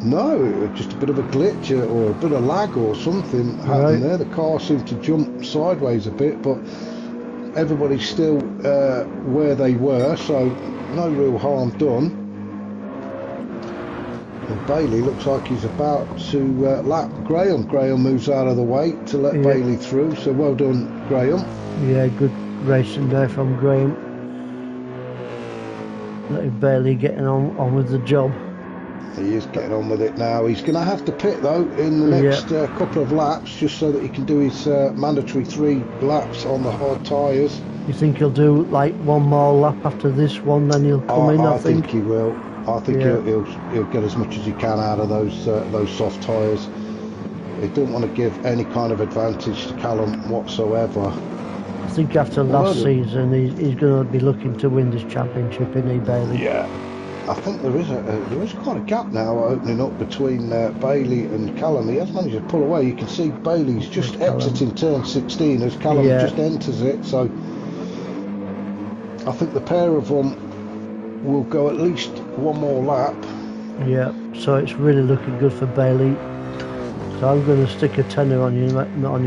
No, just a bit of a glitch or a bit of lag or something happened there. The car seemed to jump sideways a bit, but everybody's still where they were, so no real harm done. And Bailey looks like he's about to lap Graham. Graham moves out of the way to let Bailey through, so well done, Graham. Yeah, good racing there from Graham. Letting Bailey getting on with the job. He is getting on with it now. He's going to have to pit though in the next couple of laps, just so that he can do his mandatory 3 laps on the hard tyres. You think he'll do like one more lap after this one, then he'll come in? I think he will. I think he'll get as much as he can out of those soft tyres. He doesn't want to give any kind of advantage to Callum whatsoever. I think after last season, he's going to be looking to win this championship, isn't he, Bailey? Yeah. I think there is quite a gap now opening up between Bailey and Callum. He has managed to pull away. You can see Bailey's just exiting turn 16 as Callum just enters it. So I think the pair of them will go at least one more lap. Yeah, so it's really looking good for Bailey. So I'm going to stick a tenner on you,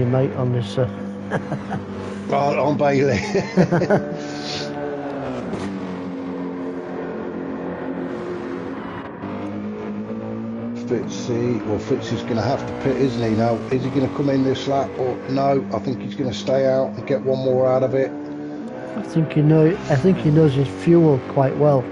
mate, on this. On Bailey. Fitzy's going to have to pit, isn't he? Now, is he going to come in this lap or no? I think he's going to stay out and get one more out of it. I think he knows his fuel quite well.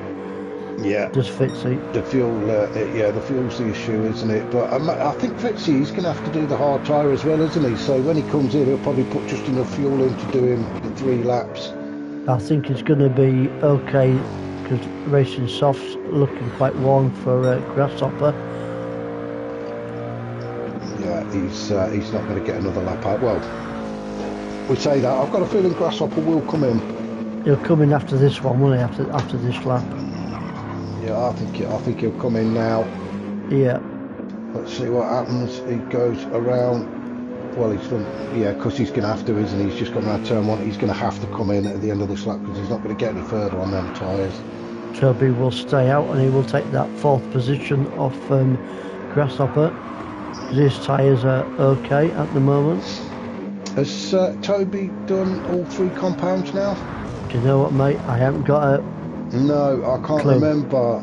Yeah, Does Fitzy? The fuel, the fuel's the issue, isn't it? But I think Fitzy, he's going to have to do the hard tyre as well, isn't he? So when he comes in, he'll probably put just enough fuel in to do him the 3 laps. I think it's going to be okay because Racing Soft's looking quite warm for Grasshopper. Yeah, he's not going to get another lap out. Well, we say that. I've got a feeling Grasshopper will come in. He'll come in after this one, won't he? After this lap. Yeah, I think he'll come in now. Yeah. Let's see what happens. He goes around. Well, he's done. Yeah, because he's going to have to, isn't he? He's just gone around turn 1. He's going to have to come in at the end of this lap because he's not going to get any further on them tyres. Toby will stay out and he will take that 4th position off Grasshopper. His tyres are okay at the moment. Has Toby done all 3 compounds now? Do you know what, mate? I haven't got a... No, I can't clue. remember.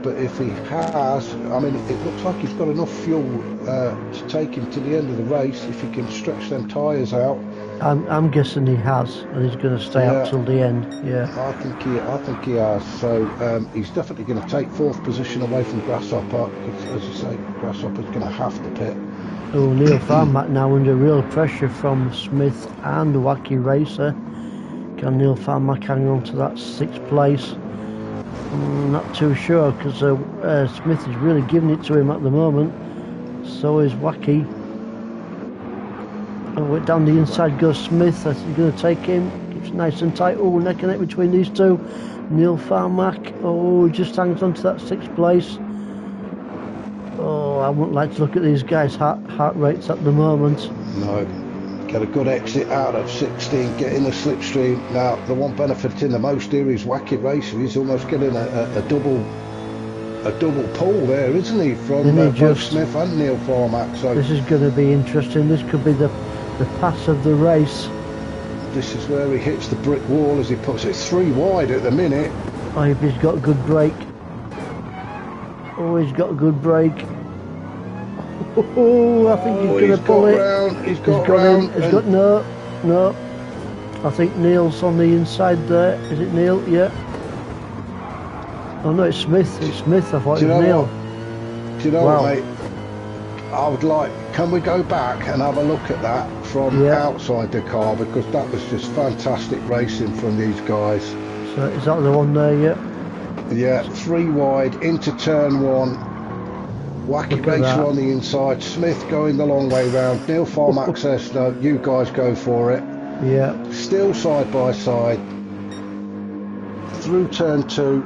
But if he has, I mean, it looks like he's got enough fuel to take him to the end of the race if he can stretch them tyres out. I'm guessing he has, and he's going to stay up till the end. Yeah, I think he has. So he's definitely going to take 4th position away from Grasshopper. As you say, Grasshopper's going to have to pit. Oh, Neil Farmack now under real pressure from Smith and Wacky Racer. Can Neil Farmack hang on to that 6th place? Not too sure because Smith is really giving it to him at the moment. So is Wacky. Oh, down the inside goes Smith. That's going to take him. It's nice and tight. Oh, neck and neck between these two. Neil Farmack. Oh, just hangs on to that 6th place. Oh, I wouldn't like to look at these guys' heart rates at the moment. No. Get a good exit out of 16, get in the slipstream. Now, the one benefiting the most here is Wacky Racer. He's almost getting a double pull there, isn't he? From both Smith and Neil Farmack. So this is going to be interesting. This could be the pass of the race. This is where he hits the brick wall as he puts it 3 wide at the minute. Oh, he's got a good break. Oh, he's got a good break. Oh, I think he's going to pull it. He's got round. He's got no. I think Neil's on the inside there. Is it Neil? Yeah. Oh no, it's Smith. It's Smith. I thought it was Neil. Do you know what, mate? I would like. Can we go back and have a look at that from outside the car because that was just fantastic racing from these guys. So is that the one there? Yeah. Yeah, 3 wide into turn 1. Wacky Racer on the inside, Smith going the long way round. Neil Farmack says, no, you guys go for it. Yeah. Still side by side. Through turn 2.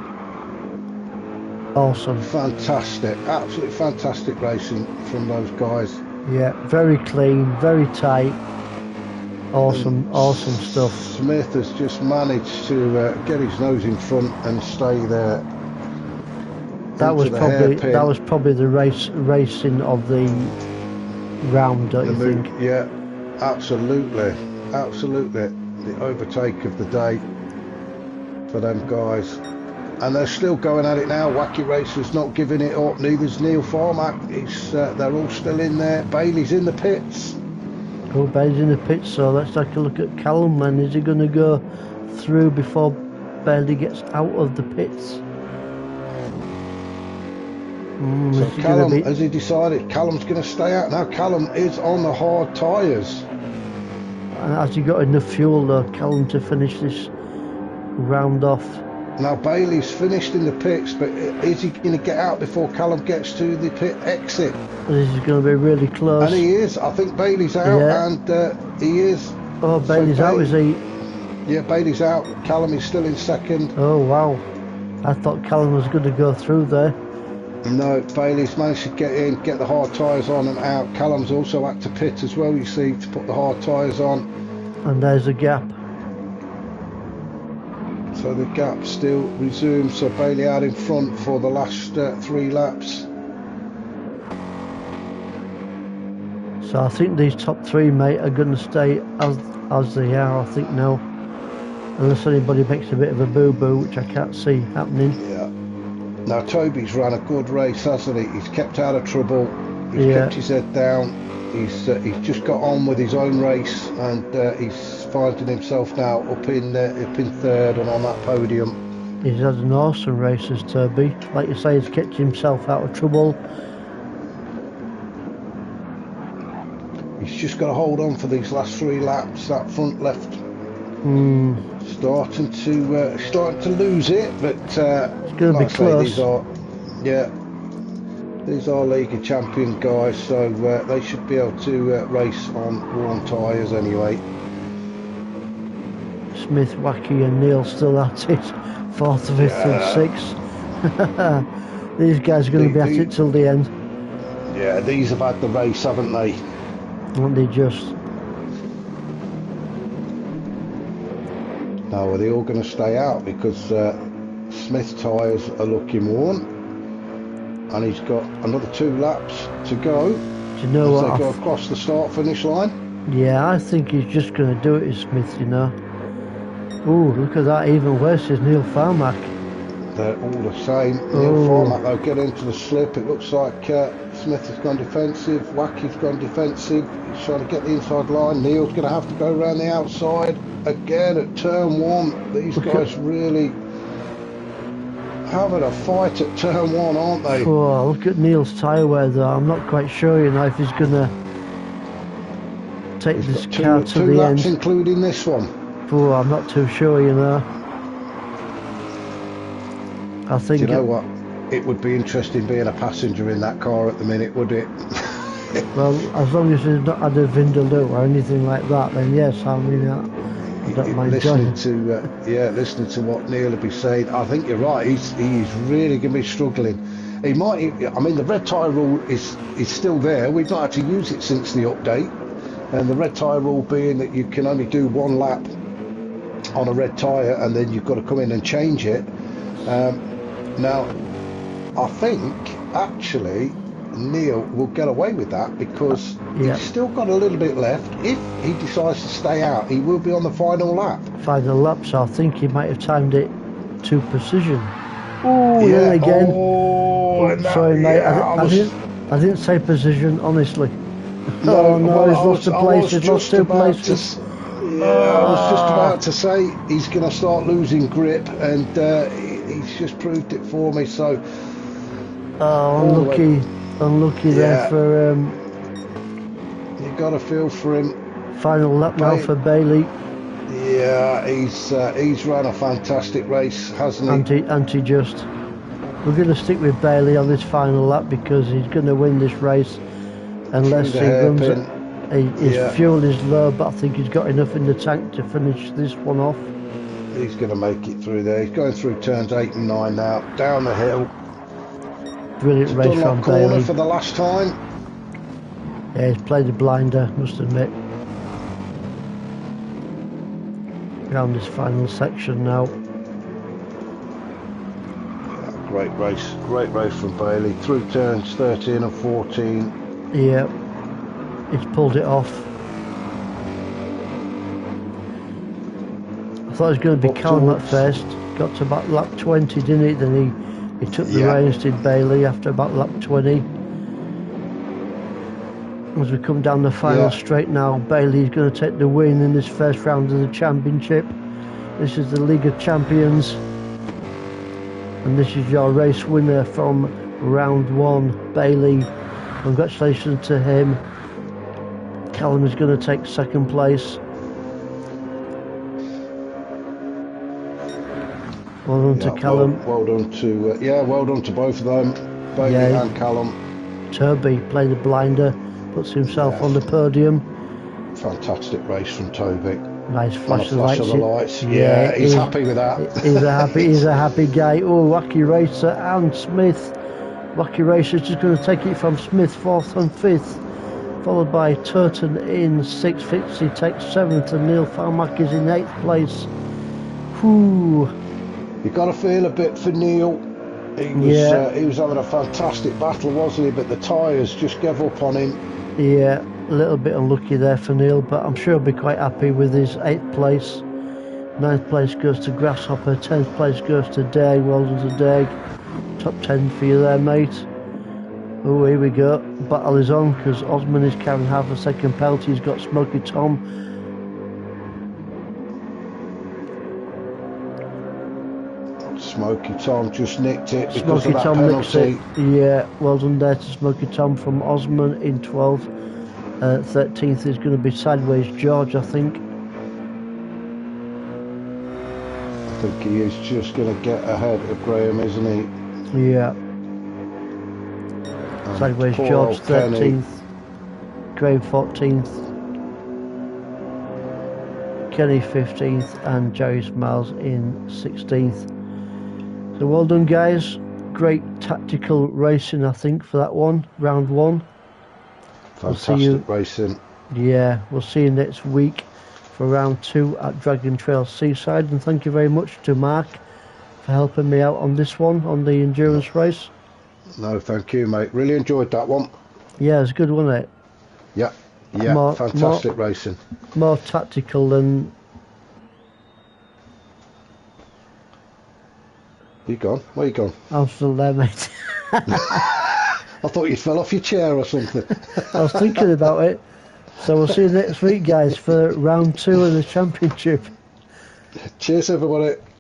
Awesome. Fantastic. Absolutely fantastic racing from those guys. Yeah, very clean, very tight. Awesome stuff. Smith has just managed to get his nose in front and stay there. That was probably the racing of the round, don't you think? Yeah, absolutely. The overtake of the day for them guys. And they're still going at it now. Wacky Racer's not giving it up. Neither's Neil Farmack. They're all still in there. Bailey's in the pits. Oh, Bailey's in the pits. So let's take a look at Callum. Man, is he going to go through before Bailey gets out of the pits? So Callum, has he decided Callum's going to stay out? Now Callum is on the hard tyres. And has he got enough fuel though, Callum, to finish this round off? Now Bailey's finished in the pits, but is he going to get out before Callum gets to the pit exit? This is going to be really close. And he is. I think Bailey's out, and he is. Oh, Bailey's out, is he? Yeah, Bailey's out. Callum is still in second. Oh, wow. I thought Callum was going to go through there. No, Bailey's managed to get in, get the hard tyres on and out. Callum's also had to pit as well, you see, to put the hard tyres on. And there's a gap. So the gap still resumes. So Bailey out in front for the last 3 laps. So I think these top 3, mate, are going to stay as they are, I think now. Unless anybody makes a bit of a boo-boo, which I can't see happening. Yeah. Now Toby's run a good race, hasn't he? He's kept out of trouble. He's kept his head down. He's just got on with his own race, and he's finding himself now up in third and on that podium. He's had an awesome race, as Toby. Like you say, he's kept himself out of trouble. He's just got to hold on for these last 3 laps. That front left starting to lose it, but it's going to be close. These are League of Champions guys, so they should be able to race on warm tyres anyway. Smith, Wacky and Neil still at it. 4th, 5th and 6th. These guys are going to be at it till the end. Yeah, these have had the race, haven't they? Aren't they just? Now, are they all going to stay out? Because Smith's tyres are looking worn. And he's got another 2 laps to go. Do you know what? They go across the start-finish line. Yeah, I think he's just going to do it, Smith, you know. Oh, look at that, even worse is Neil Farmack. They're all the same. Neil Farmack, they'll get into the slip. It looks like Smith has gone defensive, Wacky's gone defensive. He's trying to get the inside line. Neil's going to have to go around the outside again at turn 1. These guys really having a fight at turn 1, aren't they? Oh, look at Neil's tyre wear though. I'm not quite sure, you know, if he's going to take this car to the laps end. Including this one. Oh, I'm not too sure, you know. I think. Do you know what? It would be interesting being a passenger in that car at the minute, would it? Well, as long as he's not had a Vindaloo or anything like that, then yes, I mean, I don't mind joining. Listening to what Neil would be saying, I think you're right. He's really going to be struggling. He might. I mean, the red tyre rule is still there. We've not had to use it since the update, and the red tyre rule being that you can only do 1 lap on a red tyre, and then you've got to come in and change it. Now, I think actually Neil will get away with that because he's still got a little bit left. If he decides to stay out, he will be on the final lap. Final lap, so I think he might have timed it to precision. Oh, yeah, again. Sorry, mate. I didn't say precision, honestly. No, he's lost a place. He's lost 2 places. I was just about to say he's going to start losing grip, and he's just proved it for me. So, unlucky there for. You got to feel for him. Final lap now for Bailey. Yeah, he's run a fantastic race, hasn't he? Anti-just. We're going to stick with Bailey on this final lap because he's going to win this race unless he runs it. His fuel is low, but I think he's got enough in the tank to finish this one off. He's going to make it through there. He's going through turns 8 and 9 now, down the hill. Brilliant race from Bailey. Corner for the last time. Yeah, he's played a blinder, must admit. Around this final section now. Great race from Bailey. Through turns 13 and 14. Yeah. He's pulled it off. I thought it was going to be Callum at first. Got to about lap 20, didn't he? Then he took the reins, did Bailey, after about lap 20. As we come down the final straight now, Bailey's going to take the win in this first round of the championship. This is the League of Champions. And this is your race winner from round 1, Bailey. Congratulations to him. Callum is going to take 2nd place. Well done to Callum. Well done to both of them, Bailey and Callum. Toby played a blinder, puts himself on the podium. Fantastic race from Toby. Nice flash of the lights. Yeah, he's happy with that. He's a happy guy. Oh, Wacky Racer and Smith. Wacky Racer's just going to take it from Smith 4th and 5th. Followed by Turton in 6th. Fitzy takes 7th, and Neil Farmack is in 8th place. Whew. You got to feel a bit for Neil. He was having a fantastic battle, wasn't he? But the tyres just gave up on him. Yeah, a little bit unlucky there for Neil, but I'm sure he'll be quite happy with his 8th place. 9th place goes to Grasshopper, 10th place goes to Dag. Well done to Dag. top 10 for you there, mate. Oh, here we go. Battle is on because Osman is carrying half a second penalty. He's got Smoky Tom. Smoky Tom just nicked it because Smoky of that Tom penalty. nicks it. Yeah, well done there to Smoky Tom from Osman in 12th. 13th is going to be Sideways George, I think. I think he is just going to get ahead of Graham, isn't he? Yeah. Sideways George 13th. Graham 14th. Kenny 15th and Jerry Smiles in 16th. So well done, guys. Great tactical racing, I think, for that one, round one. Fantastic racing. Yeah, we'll see you next week for round 2 at Dragon Trail Seaside. And thank you very much to Mark for helping me out on this one, on the endurance race. No, thank you, mate. Really enjoyed that one. Yeah, it's good, wasn't it? Yeah, yeah, fantastic racing. More tactical than... You gone? Where you gone? I'm still there, mate. I thought you fell off your chair or something. I was thinking about it. So we'll see you next week, guys, for round 2 of the championship. Cheers, everybody.